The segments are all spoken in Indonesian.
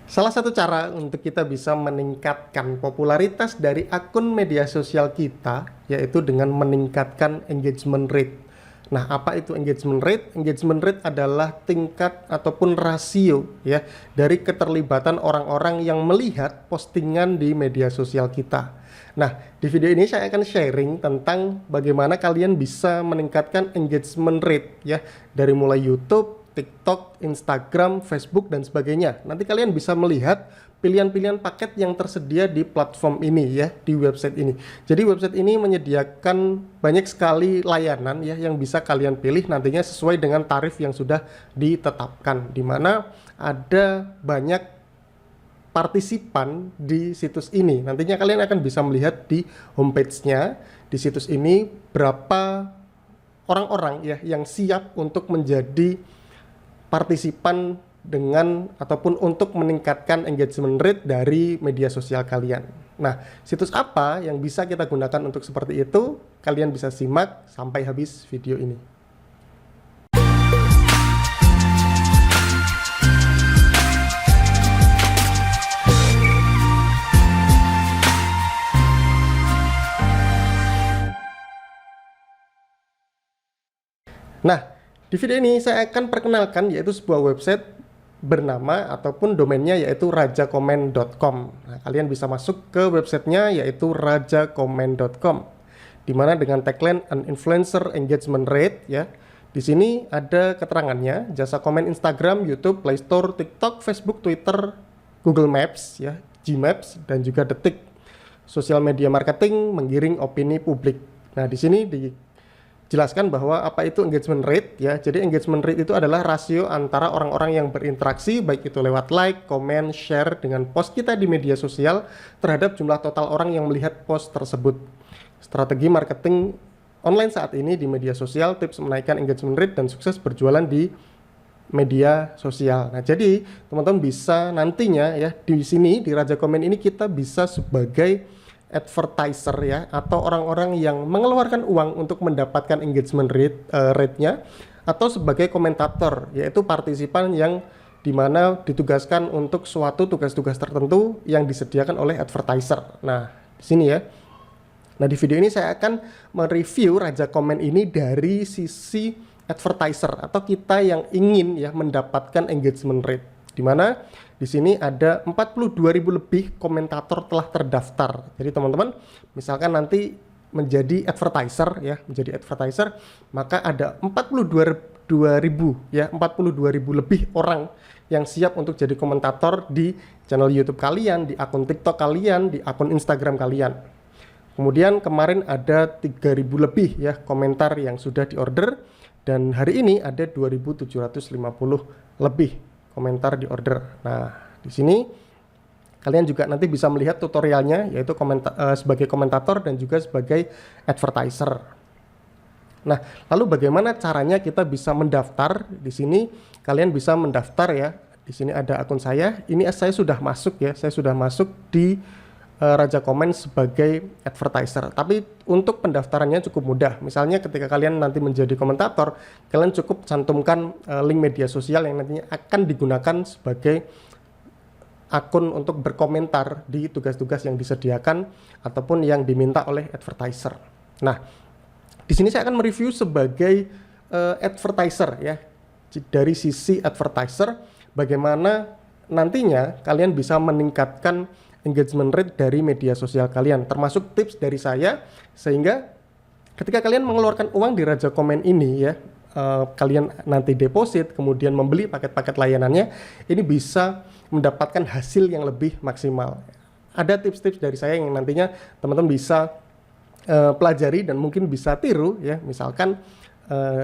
Salah satu cara untuk kita bisa meningkatkan popularitas dari akun media sosial kita yaitu dengan meningkatkan engagement rate. Nah, apa itu engagement rate? Engagement rate adalah tingkat ataupun rasio ya dari keterlibatan orang-orang yang melihat postingan di media sosial kita. Nah, di video ini saya akan sharing tentang bagaimana kalian bisa meningkatkan engagement rate ya dari mulai YouTube, TikTok, Instagram, Facebook, dan sebagainya. Nanti kalian bisa melihat pilihan-pilihan paket yang tersedia di platform ini ya, di website ini. Jadi website ini menyediakan banyak sekali layanan ya yang bisa kalian pilih nantinya sesuai dengan tarif yang sudah ditetapkan, di mana ada banyak partisipan di situs ini. Nantinya kalian akan bisa melihat di homepage-nya di situs ini berapa orang-orang ya yang siap untuk menjadi partisipan dengan ataupun untuk meningkatkan engagement rate dari media sosial kalian. Nah, situs apa yang bisa kita gunakan untuk seperti itu? Kalian bisa simak sampai habis video ini. Nah, di video ini saya akan perkenalkan yaitu sebuah website bernama ataupun domainnya yaitu rajakomen.com. Nah, kalian bisa masuk ke websitenya yaitu rajakomen.com, di mana dengan tagline an influencer engagement rate ya. Di sini ada keterangannya, jasa komen Instagram, YouTube, Play Store, TikTok, Facebook, Twitter, Google Maps ya, Gmaps, dan juga Detik. Sosial media marketing menggiring opini publik. Nah, di sini jelaskan bahwa apa itu engagement rate ya. Jadi engagement rate itu adalah rasio antara orang-orang yang berinteraksi baik itu lewat like, komen, share dengan post kita di media sosial terhadap jumlah total orang yang melihat post tersebut. Strategi marketing online saat ini di media sosial, tips menaikkan engagement rate dan sukses berjualan di media sosial. Nah, jadi teman-teman bisa nantinya ya di sini di Raja Komen ini kita bisa sebagai advertiser ya, atau orang-orang yang mengeluarkan uang untuk mendapatkan engagement rate-nya, atau sebagai komentator, yaitu partisipan yang dimana ditugaskan untuk suatu tugas-tugas tertentu yang disediakan oleh advertiser. Nah, di sini ya. Nah, di video ini saya akan mereview Raja Komen ini dari sisi advertiser atau kita yang ingin ya mendapatkan engagement rate, di mana di sini ada 42.000 lebih komentator telah terdaftar. Jadi teman-teman, misalkan nanti menjadi advertiser ya, maka ada 42.000 ya, 42.000 lebih orang yang siap untuk jadi komentator di channel YouTube kalian, di akun TikTok kalian, di akun Instagram kalian. Kemudian kemarin ada 3.000 lebih ya komentar yang sudah diorder, dan hari ini ada 2.750 lebih komentar di order. Nah, di sini kalian juga nanti bisa melihat tutorialnya yaitu sebagai komentator dan juga sebagai advertiser. Nah, lalu bagaimana caranya kita bisa mendaftar? Di sini kalian bisa mendaftar ya. Di sini ada akun saya. Ini saya sudah masuk ya. Saya sudah masuk di Raja Komen sebagai advertiser. Tapi untuk pendaftarannya cukup mudah. Misalnya ketika kalian nanti menjadi komentator, kalian cukup cantumkan link media sosial yang nantinya akan digunakan sebagai akun untuk berkomentar di tugas-tugas yang disediakan ataupun yang diminta oleh advertiser. Nah, di sini saya akan mereview sebagai advertiser ya. Dari sisi advertiser, bagaimana nantinya kalian bisa meningkatkan engagement rate dari media sosial kalian, termasuk tips dari saya, sehingga ketika kalian mengeluarkan uang di Raja Komen ini ya, kalian nanti deposit kemudian membeli paket-paket layanannya, ini bisa mendapatkan hasil yang lebih maksimal. Ada tips-tips dari saya yang nantinya teman-teman bisa pelajari dan mungkin bisa tiru ya, misalkan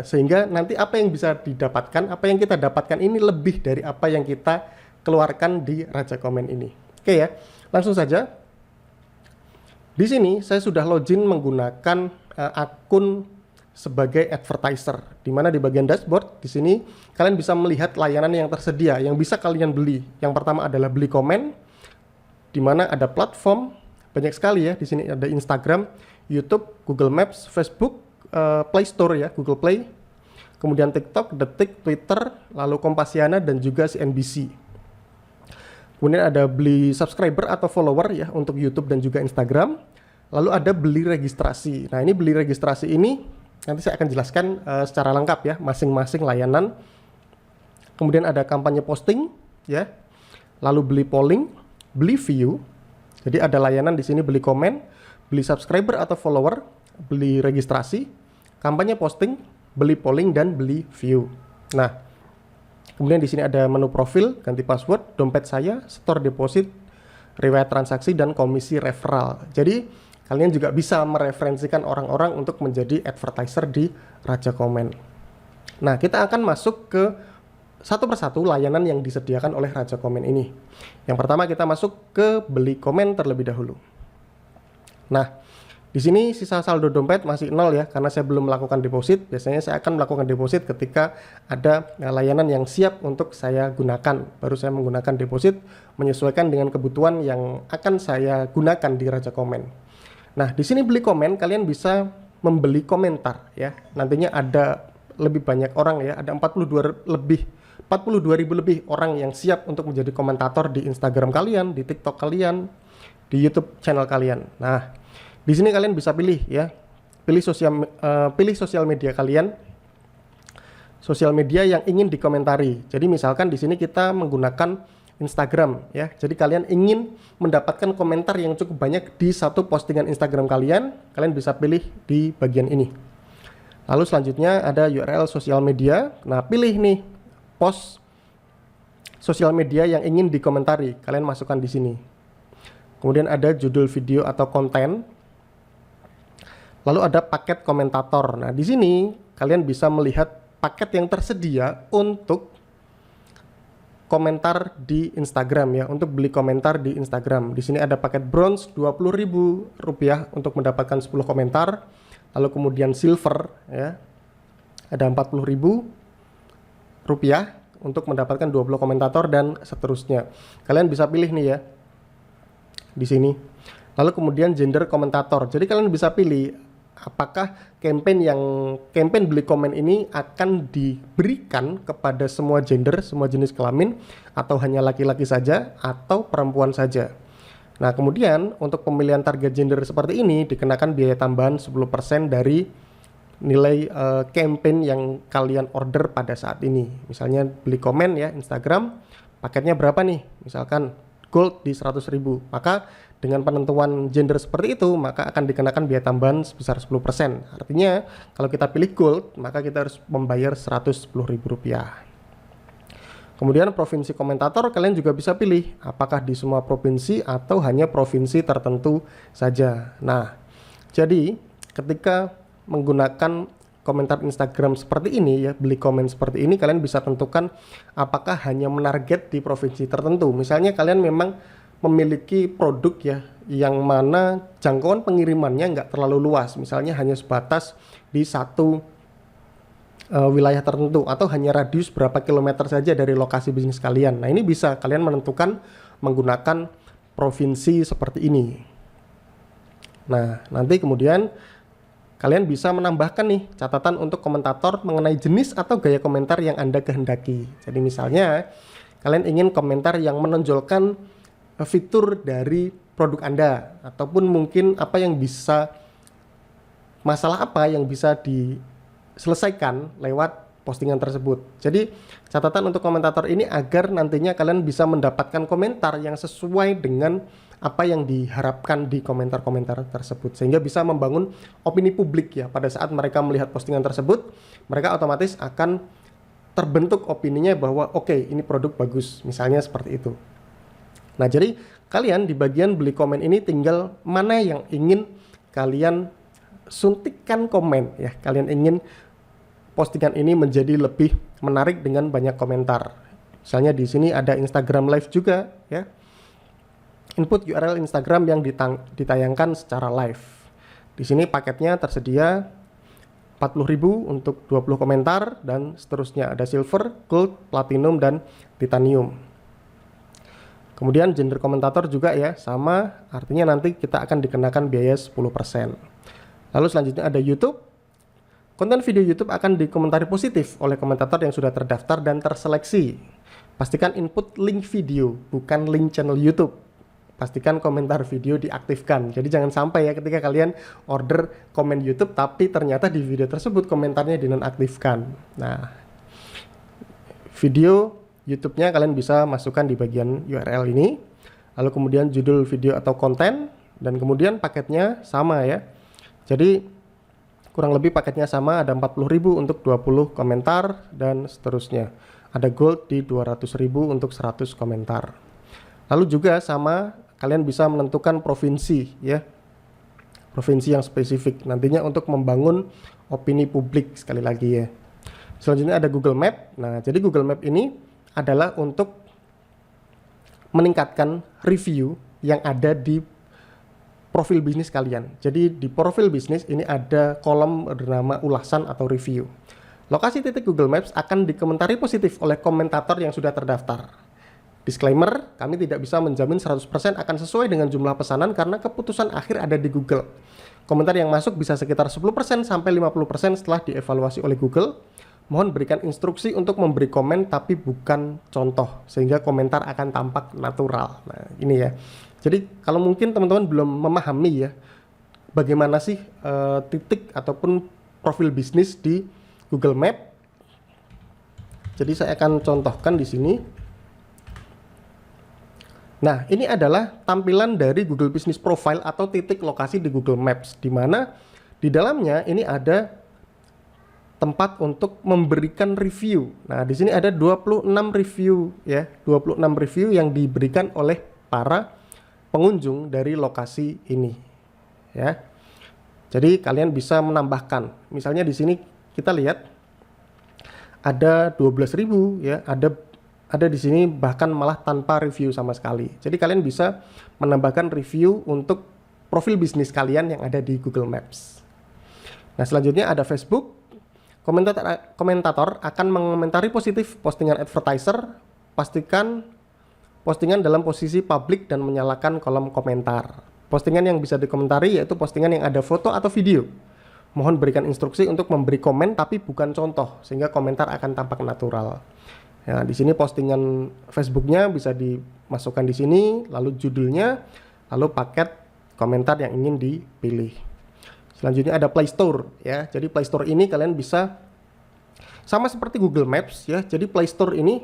sehingga nanti apa yang bisa didapatkan, apa yang kita dapatkan ini lebih dari apa yang kita keluarkan di Raja Komen ini. Oke ya. Langsung saja. Di sini saya sudah login menggunakan akun sebagai advertiser, di mana di bagian dashboard di sini kalian bisa melihat layanan yang tersedia yang bisa kalian beli. Yang pertama adalah beli komen, di mana ada platform banyak sekali ya. Di sini ada Instagram, YouTube, Google Maps, Facebook, Play Store ya, Google Play, kemudian TikTok, Detik, Twitter, lalu Kompasiana dan juga CNBC. Kemudian ada beli subscriber atau follower ya untuk YouTube dan juga Instagram. Lalu ada beli registrasi. Nah, ini beli registrasi ini nanti saya akan jelaskan secara lengkap ya masing-masing layanan. Kemudian ada kampanye posting ya. Lalu beli polling, beli view. Jadi ada layanan di sini beli komen, beli subscriber atau follower, beli registrasi, kampanye posting, beli polling dan beli view. Nah, kemudian di sini ada menu profil, ganti password, dompet saya, store deposit, riwayat transaksi, dan komisi referral. Jadi kalian juga bisa mereferensikan orang-orang untuk menjadi advertiser di Raja Komen. Nah, kita akan masuk ke satu persatu layanan yang disediakan oleh Raja Komen ini. Yang pertama kita masuk ke beli komen terlebih dahulu. Nah, di sini sisa saldo dompet masih 0 ya, karena saya belum melakukan deposit. Biasanya saya akan melakukan deposit ketika ada layanan yang siap untuk saya gunakan. Baru saya menggunakan deposit menyesuaikan dengan kebutuhan yang akan saya gunakan di Raja Komen. Nah, di sini beli komen, kalian bisa membeli komentar ya. Nantinya ada lebih banyak orang ya, ada 42.000 lebih orang yang siap untuk menjadi komentator di Instagram kalian, di TikTok kalian, di YouTube channel kalian. Nah, di sini kalian bisa pilih ya, pilih sosial media kalian, sosial media yang ingin dikomentari. Jadi misalkan di sini kita menggunakan Instagram ya. Jadi kalian ingin mendapatkan komentar yang cukup banyak di satu postingan Instagram kalian bisa pilih di bagian ini. Lalu selanjutnya ada URL sosial media. Nah, pilih nih post sosial media yang ingin dikomentari. Kalian masukkan di sini. Kemudian ada judul video atau konten. Lalu ada paket komentator. Nah, di sini kalian bisa melihat paket yang tersedia untuk komentar di Instagram ya, untuk beli komentar di Instagram. Di sini ada paket bronze Rp20.000 untuk mendapatkan 10 komentar. Lalu kemudian silver ya, ada Rp40.000 untuk mendapatkan 20 komentator dan seterusnya. Kalian bisa pilih nih ya di sini. Lalu kemudian gender komentator. Jadi kalian bisa pilih apakah campaign beli komen ini akan diberikan kepada semua gender, semua jenis kelamin, atau hanya laki-laki saja atau perempuan saja. Nah, kemudian untuk pemilihan target gender seperti ini dikenakan biaya tambahan 10% dari nilai campaign yang kalian order pada saat ini. Misalnya beli komen ya Instagram, paketnya berapa nih? Misalkan gold di 100.000. Maka dengan penentuan gender seperti itu, maka akan dikenakan biaya tambahan sebesar 10%. Artinya, kalau kita pilih gold, maka kita harus membayar Rp110.000. Kemudian provinsi komentator, kalian juga bisa pilih apakah di semua provinsi atau hanya provinsi tertentu saja. Nah, jadi ketika menggunakan komentar Instagram seperti ini ya, beli komen seperti ini, kalian bisa tentukan apakah hanya menarget di provinsi tertentu. Misalnya kalian memang memiliki produk ya yang mana jangkauan pengirimannya nggak terlalu luas, misalnya hanya sebatas di satu wilayah tertentu atau hanya radius berapa kilometer saja dari lokasi bisnis kalian. Nah, ini bisa kalian menentukan menggunakan provinsi seperti ini. Nah, nanti kemudian kalian bisa menambahkan nih catatan untuk komentator mengenai jenis atau gaya komentar yang Anda kehendaki. Jadi misalnya kalian ingin komentar yang menonjolkan fitur dari produk Anda, ataupun mungkin masalah apa yang bisa diselesaikan lewat postingan tersebut. Jadi catatan untuk komentator ini agar nantinya kalian bisa mendapatkan komentar yang sesuai dengan apa yang diharapkan di komentar-komentar tersebut, sehingga bisa membangun opini publik ya. Pada saat mereka melihat postingan tersebut, mereka otomatis akan terbentuk opininya bahwa oke, ini produk bagus, misalnya seperti itu. Nah, jadi kalian di bagian beli komen ini tinggal mana yang ingin kalian suntikkan komen ya. Kalian ingin postingan ini menjadi lebih menarik dengan banyak komentar. Misalnya di sini ada Instagram Live juga ya. Input URL Instagram yang ditayangkan secara live. Di sini paketnya tersedia 40.000 untuk 20 komentar dan seterusnya. Ada silver, gold, platinum, dan titanium. Kemudian gender komentator juga ya, sama, artinya nanti kita akan dikenakan biaya 10%. Lalu selanjutnya ada YouTube. Konten video YouTube akan dikomentari positif oleh komentator yang sudah terdaftar dan terseleksi. Pastikan input link video, bukan link channel YouTube. Pastikan komentar video diaktifkan. Jadi jangan sampai ya ketika kalian order komen YouTube tapi ternyata di video tersebut komentarnya dinonaktifkan. Nah, video YouTube-nya kalian bisa masukkan di bagian URL ini. Lalu kemudian judul video atau konten, dan kemudian paketnya sama ya. Jadi kurang lebih paketnya sama, ada 40.000 untuk 20 komentar dan seterusnya. Ada gold di 200.000 untuk 100 komentar. Lalu juga sama, kalian bisa menentukan provinsi ya. Provinsi yang spesifik nantinya untuk membangun opini publik sekali lagi ya. Selanjutnya ada Google Map. Nah, jadi Google Map ini adalah untuk meningkatkan review yang ada di profil bisnis kalian. Jadi di profil bisnis ini ada kolom bernama ulasan atau review. Lokasi titik Google Maps akan dikomentari positif oleh komentator yang sudah terdaftar. Disclaimer, kami tidak bisa menjamin 100% akan sesuai dengan jumlah pesanan karena keputusan akhir ada di Google. Komentar yang masuk bisa sekitar 10% sampai 50% setelah dievaluasi oleh Google. Mohon berikan instruksi untuk memberi komen tapi bukan contoh, sehingga komentar akan tampak natural. Nah, ini ya. Jadi kalau mungkin teman-teman belum memahami ya, bagaimana sih titik ataupun profil bisnis di Google Map. Jadi saya akan contohkan di sini. Nah, ini adalah tampilan dari Google Business Profile atau titik lokasi di Google Maps, di mana di dalamnya ini ada tempat untuk memberikan review. Nah, di sini ada 26 review ya, 26 review yang diberikan oleh para pengunjung dari lokasi ini ya. Jadi kalian bisa menambahkan. Misalnya di sini kita lihat ada 12.000 ya, ada di sini bahkan malah tanpa review sama sekali. Jadi kalian bisa menambahkan review untuk profil bisnis kalian yang ada di Google Maps. Nah, selanjutnya ada Facebook. Komentator akan mengomentari positif postingan advertiser. Pastikan postingan dalam posisi publik dan menyalakan kolom komentar. Postingan yang bisa dikomentari yaitu postingan yang ada foto atau video. Mohon berikan instruksi untuk memberi komen tapi bukan contoh, sehingga komentar akan tampak natural. Ya, di sini postingan Facebooknya bisa dimasukkan di sini, lalu judulnya, lalu paket komentar yang ingin dipilih. Selanjutnya ada Play Store ya. Jadi Play Store ini kalian bisa sama seperti Google Maps ya. Jadi Play Store ini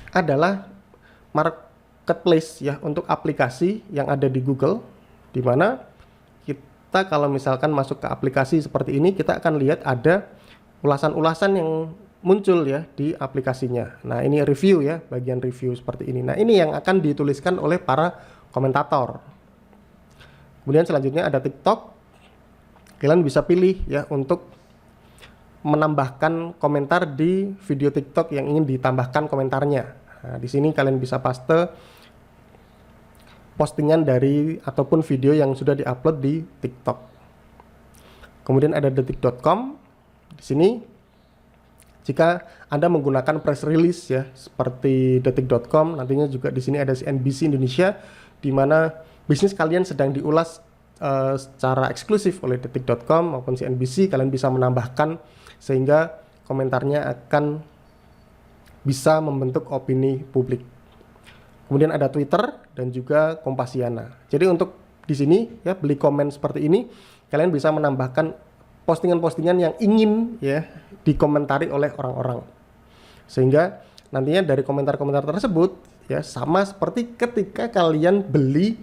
adalah marketplace ya untuk aplikasi yang ada di Google, di mana kita kalau misalkan masuk ke aplikasi seperti ini, kita akan lihat ada ulasan-ulasan yang muncul ya di aplikasinya. Nah, ini review ya, bagian review seperti ini. Nah, ini yang akan dituliskan oleh para komentator. Kemudian selanjutnya ada TikTok. Kalian bisa pilih ya untuk menambahkan komentar di video TikTok yang ingin ditambahkan komentarnya. Nah, di sini kalian bisa paste postingan dari ataupun video yang sudah diupload di TikTok. Kemudian ada detik.com. Di sini jika Anda menggunakan press release ya seperti detik.com, nantinya juga di sini ada CNBC Indonesia di mana bisnis kalian sedang diulas secara eksklusif oleh detik.com maupun CNBC, kalian bisa menambahkan sehingga komentarnya akan bisa membentuk opini publik. Kemudian ada Twitter dan juga Kompasiana. Jadi untuk di sini ya beli komen seperti ini, kalian bisa menambahkan postingan-postingan yang ingin ya dikomentari oleh orang-orang. Sehingga nantinya dari komentar-komentar tersebut ya sama seperti ketika kalian beli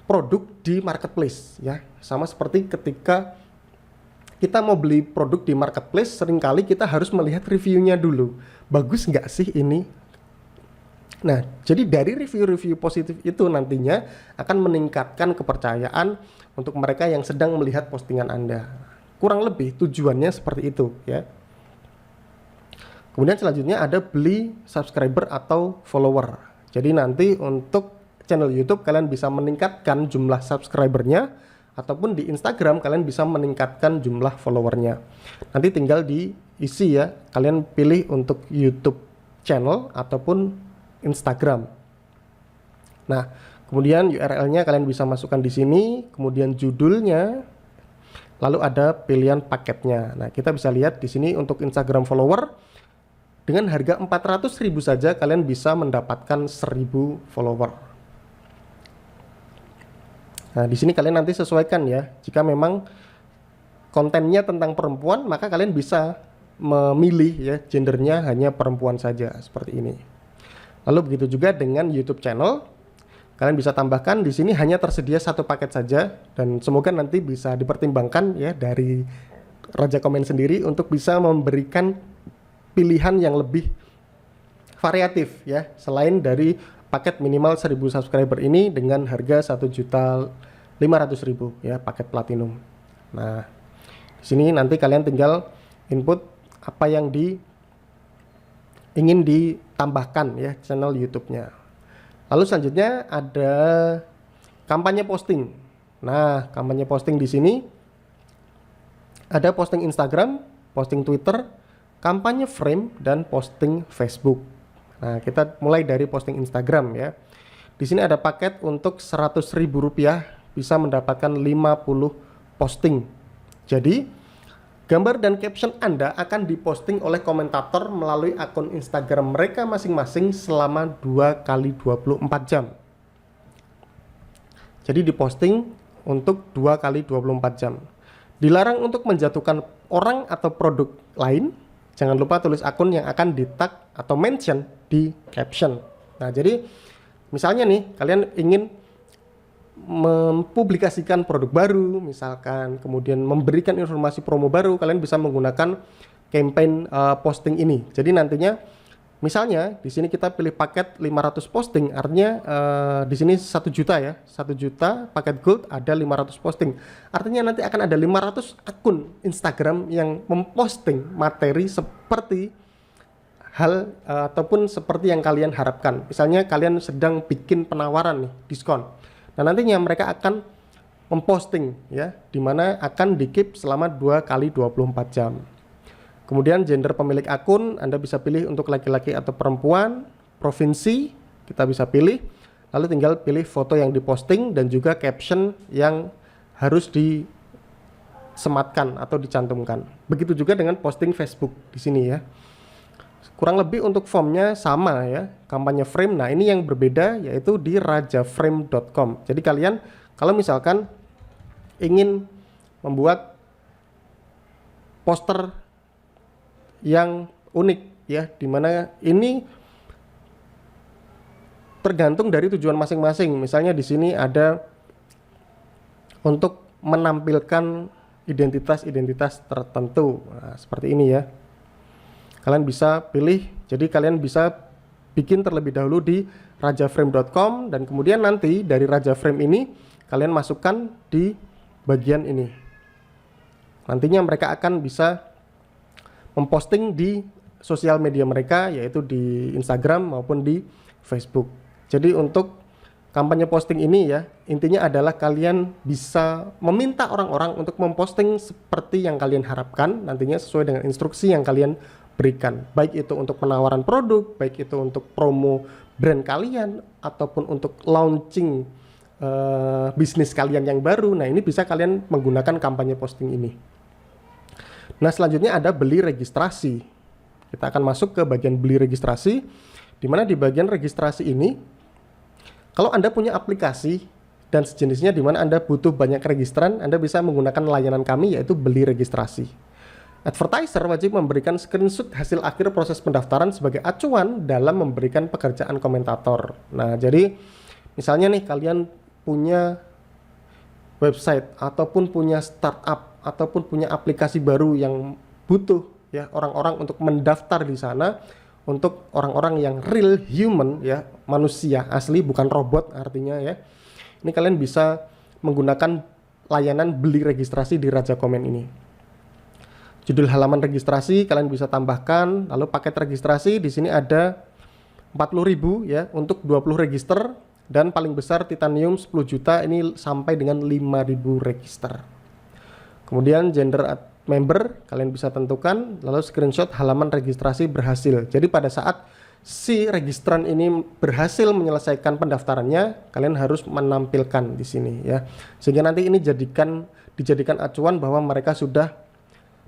produk di marketplace ya. Sama seperti ketika kita mau beli produk di marketplace, seringkali kita harus melihat reviewnya dulu. Bagus nggak sih ini? Nah, jadi dari review-review positif itu nantinya akan meningkatkan kepercayaan untuk mereka yang sedang melihat postingan Anda. Kurang lebih tujuannya seperti itu ya. Kemudian selanjutnya ada beli subscriber atau follower. Jadi nanti untuk channel YouTube kalian bisa meningkatkan jumlah subscribernya, ataupun di Instagram kalian bisa meningkatkan jumlah followernya. Nanti tinggal diisi ya, kalian pilih untuk YouTube channel ataupun Instagram. Nah, kemudian URL-nya kalian bisa masukkan di sini, kemudian judulnya, lalu ada pilihan paketnya. Nah, kita bisa lihat di sini untuk Instagram follower dengan harga 400.000 saja kalian bisa mendapatkan 1.000 follower. Nah, di sini kalian nanti sesuaikan ya. Jika memang kontennya tentang perempuan, maka kalian bisa memilih ya gendernya hanya perempuan saja seperti ini. Lalu begitu juga dengan YouTube channel. Kalian bisa tambahkan di sini hanya tersedia satu paket saja, dan semoga nanti bisa dipertimbangkan ya dari Raja Komen sendiri untuk bisa memberikan pilihan yang lebih variatif ya, selain dari paket minimal 1.000 subscriber ini dengan harga 1.500.000 ya, paket platinum. Nah, di sini nanti kalian tinggal input apa yang ingin ditambahkan ya channel YouTube-nya. Lalu selanjutnya ada kampanye posting. Nah, kampanye posting di sini ada posting Instagram, posting Twitter, kampanye frame, dan posting Facebook. Nah, kita mulai dari posting Instagram ya. Di sini ada paket untuk Rp100.000 bisa mendapatkan 50 posting. Jadi, gambar dan caption Anda akan diposting oleh komentator melalui akun Instagram mereka masing-masing selama 2 kali 24 jam. Jadi diposting untuk 2 kali 24 jam. Dilarang untuk menjatuhkan orang atau produk lain. Jangan lupa tulis akun yang akan di-tag atau mention di caption. Nah, jadi misalnya nih, kalian ingin mempublikasikan produk baru, misalkan, kemudian memberikan informasi promo baru, kalian bisa menggunakan campaign posting ini. Jadi nantinya, misalnya di sini kita pilih paket 500 posting, artinya di sini 1 juta ya, 1 juta paket gold ada 500 posting. Artinya nanti akan ada 500 akun Instagram yang memposting materi seperti hal ataupun seperti yang kalian harapkan. Misalnya kalian sedang bikin penawaran nih, diskon. Nah, nantinya mereka akan memposting ya, dimana akan di-keep selama 2 kali 24 jam. Kemudian gender pemilik akun, Anda bisa pilih untuk laki-laki atau perempuan, provinsi, kita bisa pilih, lalu tinggal pilih foto yang diposting dan juga caption yang harus disematkan atau dicantumkan. Begitu juga dengan posting Facebook di sini ya. Kurang lebih untuk formnya sama ya, kampanye frame. Nah, ini yang berbeda yaitu di rajaframe.com. Jadi kalian kalau misalkan ingin membuat poster yang unik ya, dimana ini tergantung dari tujuan masing-masing. Misalnya di sini ada untuk menampilkan identitas-identitas tertentu. Nah, seperti ini ya. Kalian bisa pilih, jadi kalian bisa bikin terlebih dahulu di rajaframe.com dan kemudian nanti dari Rajaframe ini kalian masukkan di bagian ini. Nantinya mereka akan bisa memposting di sosial media mereka, yaitu di Instagram maupun di Facebook. Jadi untuk kampanye posting ini ya, intinya adalah kalian bisa meminta orang-orang untuk memposting seperti yang kalian harapkan, nantinya sesuai dengan instruksi yang kalian berikan, baik itu untuk penawaran produk, baik itu untuk promo brand kalian, ataupun untuk launching bisnis kalian yang baru. Nah, ini bisa kalian menggunakan kampanye posting ini. Nah, selanjutnya ada beli registrasi. Kita akan masuk ke bagian beli registrasi, di mana di bagian registrasi ini, kalau Anda punya aplikasi dan sejenisnya di mana Anda butuh banyak registran, Anda bisa menggunakan layanan kami, yaitu beli registrasi. Advertiser wajib memberikan screenshot hasil akhir proses pendaftaran sebagai acuan dalam memberikan pekerjaan komentator. Nah, jadi misalnya nih kalian punya website ataupun punya startup ataupun punya aplikasi baru yang butuh ya orang-orang untuk mendaftar di sana, untuk orang-orang yang real human ya, manusia asli bukan robot artinya ya. Ini kalian bisa menggunakan layanan beli registrasi di Raja Komen ini. Judul halaman registrasi kalian bisa tambahkan, lalu paket registrasi di sini ada 40.000 ya untuk 20 register, dan paling besar titanium 10 juta ini sampai dengan 5.000 register. Kemudian gender member kalian bisa tentukan, lalu screenshot halaman registrasi berhasil. Jadi pada saat si registran ini berhasil menyelesaikan pendaftarannya, kalian harus menampilkan di sini ya. Sehingga nanti ini dijadikan acuan bahwa mereka sudah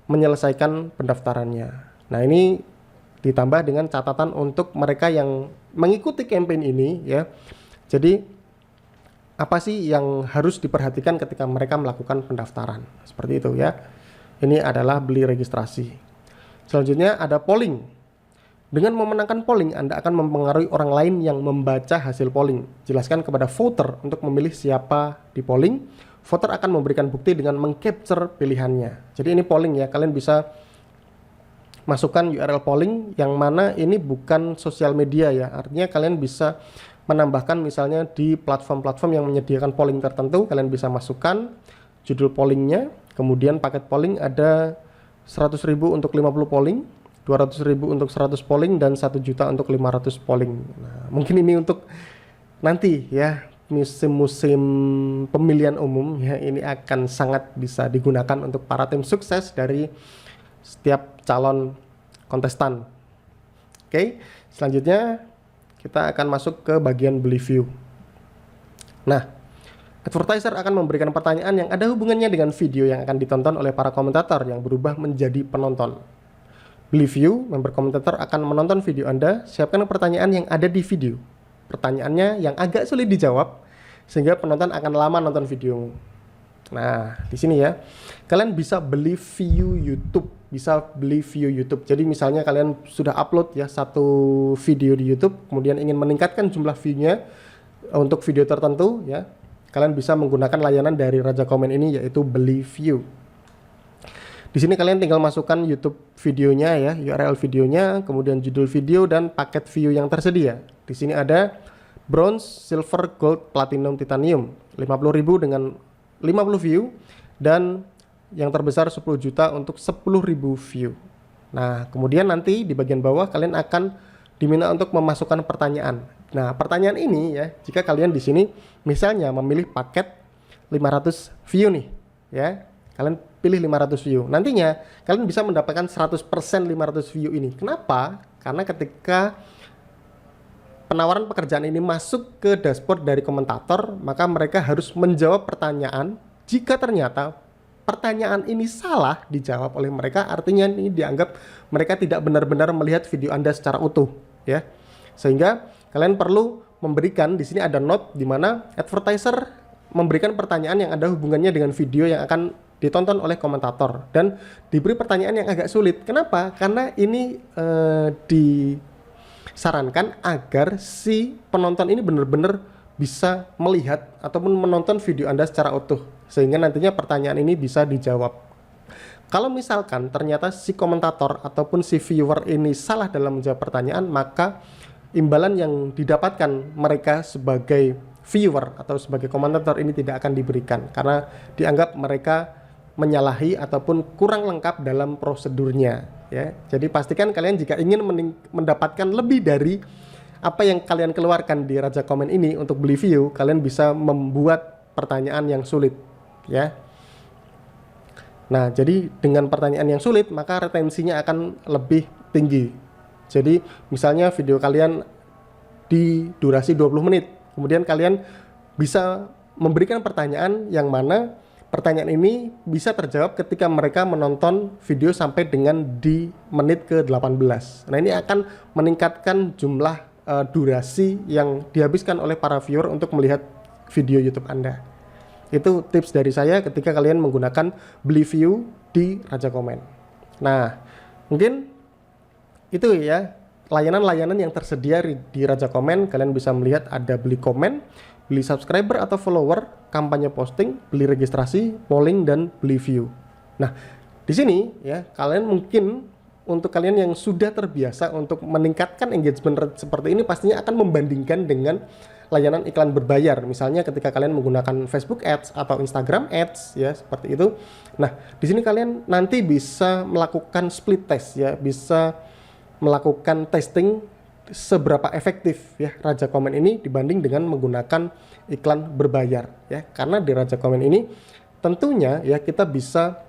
menyelesaikan pendaftarannya. Nah, ini Ditambah dengan catatan untuk mereka yang mengikuti campaign ini ya. Jadi apa sih yang harus diperhatikan ketika mereka melakukan pendaftaran? Seperti itu ya. Ini adalah beli registrasi. Selanjutnya ada polling. Dengan memenangkan polling, Anda akan mempengaruhi orang lain yang membaca hasil polling. Jelaskan kepada voter untuk memilih siapa di polling. Voter akan memberikan bukti dengan mengcapture pilihannya. Jadi ini polling ya, kalian bisa masukkan URL polling yang mana ini bukan sosial media ya. Artinya kalian bisa menambahkan misalnya di platform-platform yang menyediakan polling tertentu, kalian bisa masukkan judul pollingnya, kemudian paket polling ada 100.000 untuk 50 polling, 200.000 untuk 100 polling, dan 1 juta untuk 500 polling. Nah, mungkin ini untuk nanti ya, musim-musim pemilihan umum ya, ini akan sangat bisa digunakan untuk para tim sukses dari setiap calon kontestan. Oke, selanjutnya kita akan masuk ke bagian beli view. Nah, advertiser akan memberikan pertanyaan yang ada hubungannya dengan video yang akan ditonton oleh para komentator yang berubah menjadi penonton. Beli view, member komentator akan menonton video Anda. Siapkan pertanyaan yang ada di video. Pertanyaannya yang agak sulit dijawab, sehingga penonton akan lama nonton video. Nah, di sini ya, kalian bisa beli view YouTube, Jadi misalnya kalian sudah upload ya satu video di YouTube, kemudian ingin meningkatkan jumlah view-nya untuk video tertentu ya, kalian bisa menggunakan layanan dari Raja Komen ini, yaitu beli view. Di sini kalian tinggal masukkan YouTube videonya ya, URL videonya, kemudian judul video dan paket view yang tersedia. Di sini ada bronze, silver, gold, platinum, titanium, 50.000 dengan 50 view, dan yang terbesar 10 juta untuk 10.000 view. Nah, kemudian nanti di bagian bawah kalian akan diminta untuk memasukkan pertanyaan. Nah, pertanyaan ini ya, jika kalian di sini misalnya memilih paket 500 view nih, ya, kalian pilih 500 view. Nantinya kalian bisa mendapatkan 100% 500 view ini. Kenapa? Karena ketika penawaran pekerjaan ini masuk ke dashboard dari komentator, maka mereka harus menjawab pertanyaan. Jika ternyata pertanyaan ini salah dijawab oleh mereka, artinya ini dianggap mereka tidak benar-benar melihat video Anda secara utuh, ya. Sehingga kalian perlu memberikan, di sini ada note di mana advertiser memberikan pertanyaan yang ada hubungannya dengan video yang akan ditonton oleh komentator, dan diberi pertanyaan yang agak sulit. Kenapa? Karena ini disarankan agar si penonton ini benar-benar bisa melihat ataupun menonton video Anda secara utuh, sehingga nantinya pertanyaan ini bisa dijawab. Kalau misalkan ternyata si komentator ataupun si viewer ini salah dalam menjawab pertanyaan, maka imbalan yang didapatkan mereka sebagai viewer atau sebagai komentator ini tidak akan diberikan, karena dianggap mereka menyalahi ataupun kurang lengkap dalam prosedurnya, ya. Jadi pastikan kalian jika ingin mendapatkan lebih dari apa yang kalian keluarkan di Raja Komen ini untuk beli view, kalian bisa membuat pertanyaan yang sulit, ya. Nah, jadi dengan pertanyaan yang sulit, maka retensinya akan lebih tinggi. Jadi misalnya video kalian di durasi 20 menit, kemudian kalian bisa memberikan pertanyaan yang mana pertanyaan ini bisa terjawab ketika mereka menonton video sampai dengan di menit ke-18. Nah, ini akan meningkatkan jumlah durasi yang dihabiskan oleh para viewer untuk melihat video YouTube Anda. Itu tips dari saya ketika kalian menggunakan beli view di Raja Komen. Nah, mungkin itu ya layanan-layanan yang tersedia di Raja Komen. Kalian bisa melihat ada beli komen, beli subscriber atau follower, kampanye posting, beli registrasi, polling, dan beli view. Nah, di sini ya kalian mungkin untuk kalian yang sudah terbiasa untuk meningkatkan engagement rate seperti ini, pastinya akan membandingkan dengan layanan iklan berbayar. Misalnya ketika kalian menggunakan Facebook Ads atau Instagram Ads, ya seperti itu. Nah, di sini kalian nanti bisa melakukan split test, ya, bisa melakukan testing seberapa efektif ya Raja Komen ini dibanding dengan menggunakan iklan berbayar, ya. Karena di Raja Komen ini tentunya ya kita bisa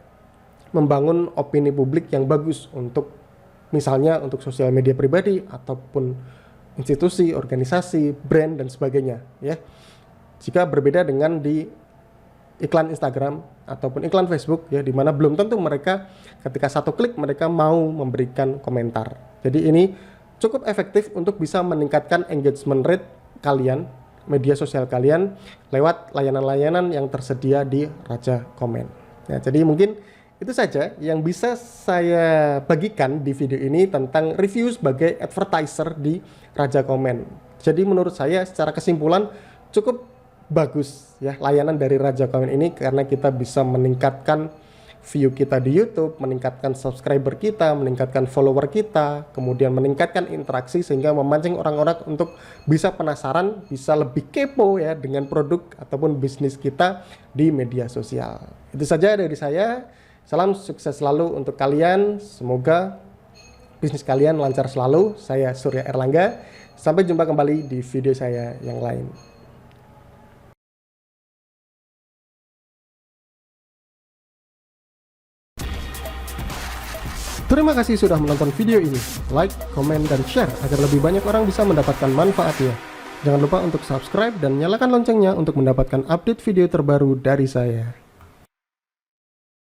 membangun opini publik yang bagus untuk misalnya untuk sosial media pribadi ataupun institusi, organisasi, brand, dan sebagainya, ya. Jika berbeda dengan di iklan Instagram ataupun iklan Facebook, ya, di mana belum tentu mereka ketika satu klik mereka mau memberikan komentar, Jadi ini cukup efektif untuk bisa meningkatkan engagement rate kalian, media sosial kalian lewat layanan-layanan yang tersedia di Raja Komen. Nah, jadi mungkin itu saja yang bisa saya bagikan di video ini tentang review sebagai advertiser di Raja Komen. Jadi menurut saya secara kesimpulan cukup bagus ya layanan dari Raja Komen ini, karena kita bisa meningkatkan view kita di YouTube, meningkatkan subscriber kita, meningkatkan follower kita, kemudian meningkatkan interaksi sehingga memancing orang-orang untuk bisa penasaran, bisa lebih kepo ya dengan produk ataupun bisnis kita di media sosial. Itu saja dari saya. Salam sukses selalu untuk kalian. Semoga bisnis kalian lancar selalu. Saya Surya Erlangga. Sampai jumpa kembali di video saya yang lain. Terima kasih sudah menonton video ini. Like, komen, dan share agar lebih banyak orang bisa mendapatkan manfaatnya. Jangan lupa untuk subscribe dan nyalakan loncengnya untuk mendapatkan update video terbaru dari saya.